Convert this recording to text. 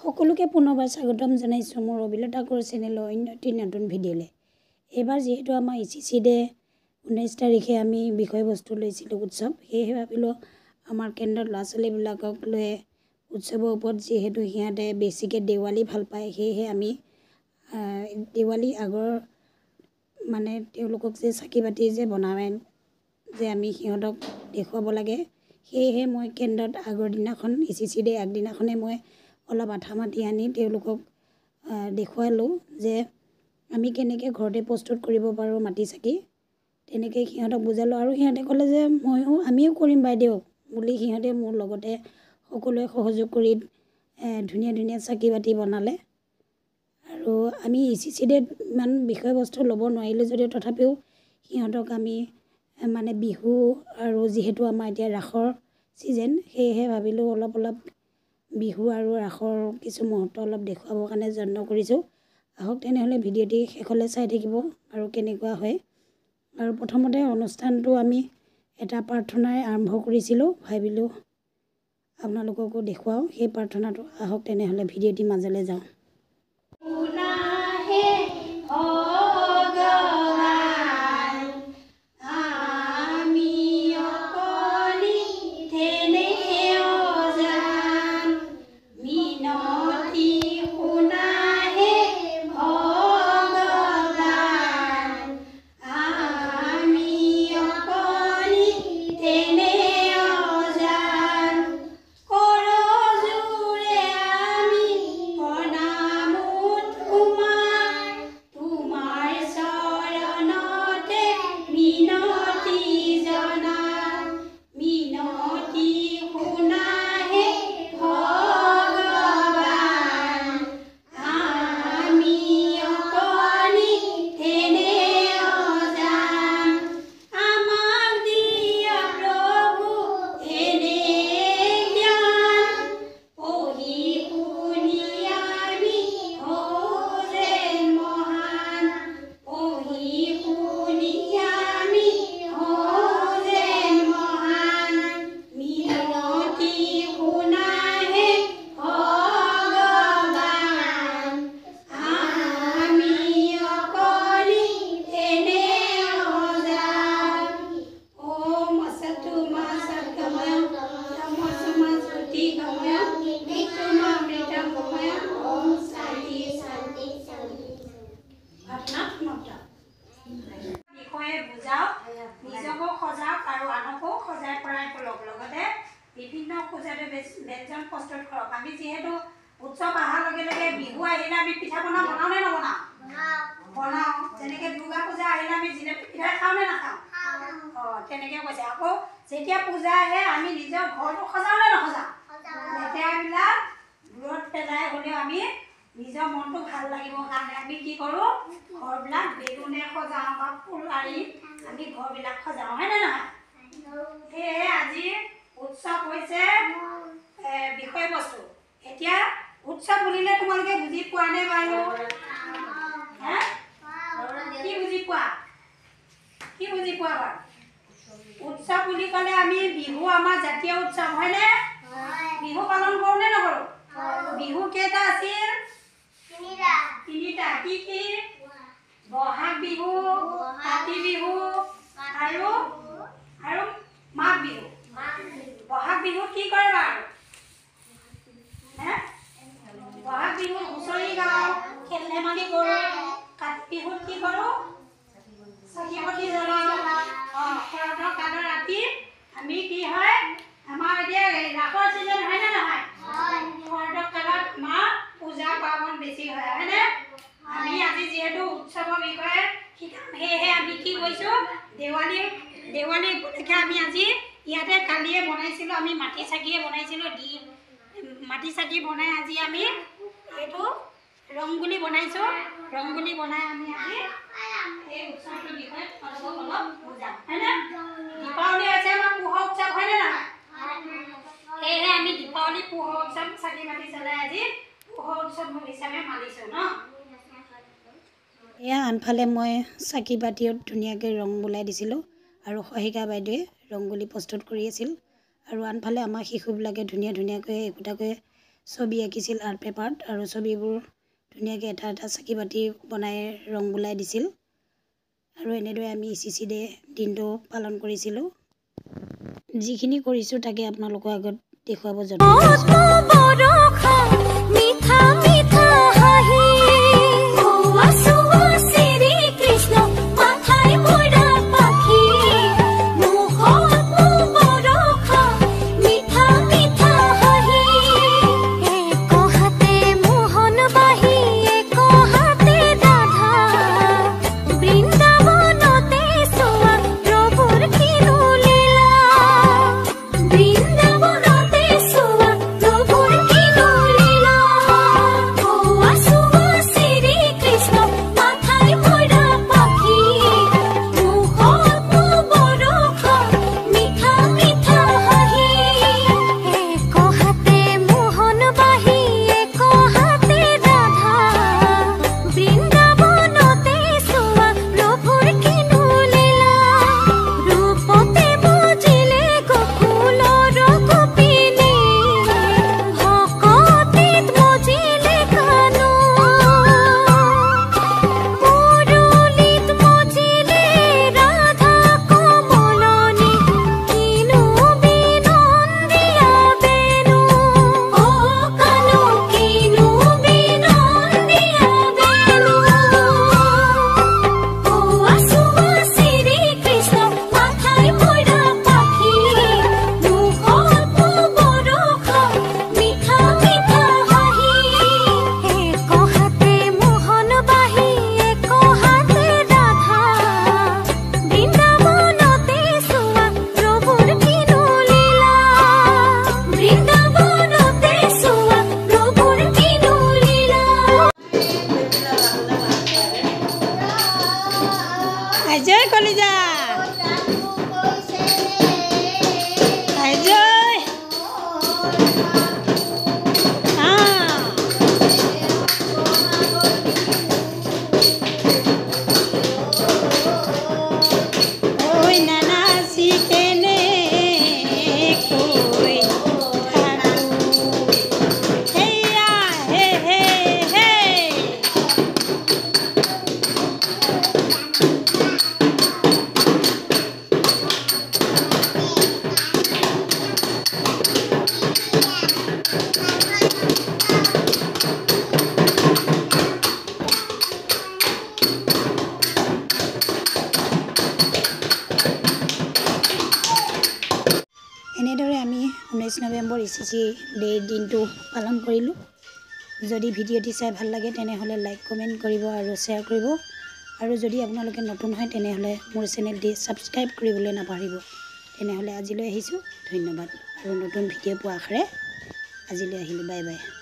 সকলোকে পুনৰবাৰ স্বাগতম জনাইছোঁ মোৰ অভিলতা কোঁৱৰ চেনেলৰ অন্য এটি নতুন ভিডিঅ'লৈ। এইবাৰ যিহেতু আমাৰ ECC ডে 19 তাৰিখে আমি বিষয়বস্তু লৈছিলোঁ উৎসৱ, সেয়েহে ভাবিলোঁ আমাৰ কেন্দ্ৰৰ ল'ৰা ছোৱালীবিলাকক লৈ উৎসৱৰ ওপৰত যিহেতু সিহঁতে বেছিকৈ দেৱালী ভাল পায়, সেয়েহে আমি দেৱালী আগৰ মানে তেওঁলোকক যে চাকি বাতি যে বনাই যে আমি সিহঁতক দেখুৱাব লাগে, সেয়েহে মই কেন্দ্ৰত আগৰ দিনাখন ECC ডে আগদিনাখনে মই অলপ আঠা মাটি আনি তেওঁলোকক দেখুৱালোঁ যে আমি কেনেকৈ ঘৰতে প্ৰস্তুত কৰিব পাৰোঁ মাটি চাকি। তেনেকৈ সিহঁতক বুজালোঁ আৰু সিহঁতে ক'লে যে আমিও কৰিম বাইদেউ বুলি সিহঁতে মোৰ লগতে সকলোৱে সহযোগ কৰি ধুনীয়া ধুনীয়া চাকি বাতি বনালে। আৰু আমি ECC ডেত ইমান বিষয়বস্তু ল'ব নোৱাৰিলোঁ যদিও তথাপিও সিহঁতক আমি মানে বিহু আৰু যিহেতু আমাৰ এতিয়া ৰাসৰ ছিজন, সেয়েহে ভাবিলোঁ অলপ বিহু আৰু ৰাসৰ কিছু মুহূৰ্ত অলপ দেখুৱাবৰ কাৰণে যত্ন কৰিছোঁ। আহক তেনেহ'লে ভিডিঅ'টি শেষলৈ চাই থাকিব আৰু কেনেকুৱা হয়। আৰু প্ৰথমতে অনুষ্ঠানটো আমি এটা প্ৰাৰ্থনাৰে আৰম্ভ কৰিছিলোঁ, ভাবিলোঁ আপোনালোককো দেখুৱাওঁ সেই প্ৰাৰ্থনাটো। আহক তেনেহ'লে ভিডিঅ'টি মাজলৈ যাওঁ। নিজকো সজাওক আৰু আনকো সজাই পৰাই তোলক, লগতে বিভিন্ন সুস্বাদু ব্যঞ্জন প্ৰস্তুত কৰক। আমি যিহেতু উৎসৱ অহাৰ লগে লগে বিহু আহিলে আমি পিঠা পনা বনাওঁ নে নবনাওঁ? বনাওঁ। যেনেকৈ দুৰ্গা পূজা আহিলে আমি জিলেপি পিঠা খাওঁ নে নাখাওঁ? তেনেকৈ কৈছে। আকৌ যেতিয়া পূজা আহে আমি নিজৰ ঘৰটো সজাওঁ নে নসজাওঁ? লেতেৰাবিলাক দূৰত পেলাই হ'লেও আমি নিজৰ মনটো ভাল লাগিবৰ কাৰণে আমি কি কৰোঁ, ঘৰবিলাক বেলুনে সজাওঁ বা ফুল আৰি আমি ঘৰবিলাক সজাওঁ, হয়নে নহয়? সেয়েহে আজি উৎসৱ হৈছে বিষয়বস্তু। এতিয়া উৎসৱ বুলিলে তোমালোকে বুজি পোৱা নে বাৰু? কি বুজি পোৱা? কি বুজি পোৱা বাৰু? উৎসৱ বুলি ক'লে আমি বিহু আমাৰ জাতীয় উৎসৱ, হয়নে? বিহু পালন কৰোঁ নে নকৰোঁ? বিহু কেইটা আছিল? তিনিটা। কি কি? বহাগ বিহু, কাতি বিহু আৰু মাঘ বিহু। বহাগ বিহুত কি কৰে বাৰু? বহাগ বিহুত হুঁচৰি গাওঁ, খেল ধেমালি কৰোঁ। কাতি বিহুত কি কৰোঁ? চাকি বন্তি জ্বলাওঁ। শৰতৰ কালৰ ৰাতি আমি কি হয়, আমাৰ এতিয়া ৰাসৰ ছিজন হয়নে নহয়? শৰতৰ কালত আমাৰ পূজা পাৰ্বণ বেছি হয়, হয়নে? আমি আজি যিহেতু উৎসৱৰ বিষয়ে শিকাম, সেয়েহে আমি কি কৰিছোঁ, দেৱালী উপলক্ষে আমি আজি ইয়াতে কালিয়ে বনাইছিলোঁ, আমি মাটি চাকিয়ে বনাইছিলোঁ। মাটি চাকি বনাই আজি আমি এইটো ৰংগুলি বনাইছোঁ। ৰংগুলি বনাই আমি আজি এই উৎসৱটোৰ বিষয়ে তোমালোকক অলপ বুজাম, হয়নে? দীপাৱলী হৈছে আমাৰ পোহৰ উৎসৱ, হয়নে নহয়? সেয়েহে আমি দীপাৱলী পোহৰ উৎসৱ চাকি বাতি জ্বলাই আজি পোহৰ উৎসৱ হিচাপে মানিছোঁ ন। এয়া আনফালে মই চাকি বাতিত ধুনীয়াকৈ ৰং বোলাই দিছিলোঁ আৰু সহায়িকা বাইদেৱে ৰংগুলি প্ৰস্তুত কৰি আছিল। আৰু আনফালে আমাৰ শিশুবিলাকে ধুনীয়াকৈ একোটাকৈ ছবি আঁকিছিল আৰ্ট পেপাৰত আৰু ছবিবোৰ ধুনীয়াকৈ এটা এটা চাকি বাতি বনাই ৰং বুলাই দিছিল আৰু এনেদৰে আমি ECC ডে দিনটো পালন কৰিছিলোঁ যিখিনি কৰিছোঁ তাকে আপোনালোকৰ আগত দেখুৱাব যত্ন আইজয় কলিজা আইজয় ওই নানা শিখেনে কই হেয়া হে হে হে এনেদৰে আমি 19 নৱেম্বৰ ECC ডে দিনটো পালন কৰিলোঁ যদি ভিডিঅ'টি চাই ভাল লাগে তেনেহ'লে লাইক কমেণ্ট কৰিব আৰু শ্বেয়াৰ কৰিব আৰু যদি আপোনালোকে নতুন হয় তেনেহ'লে মোৰ চেনেলটি ছাবস্ক্ৰাইব কৰিবলৈ নাপাহৰিব তেনেহ'লে আজিলৈ আহিছোঁ ধন্যবাদ আৰু নতুন ভিডিঅ' পোৱা আশাৰে আজিলৈ আহিলোঁ বাই বাই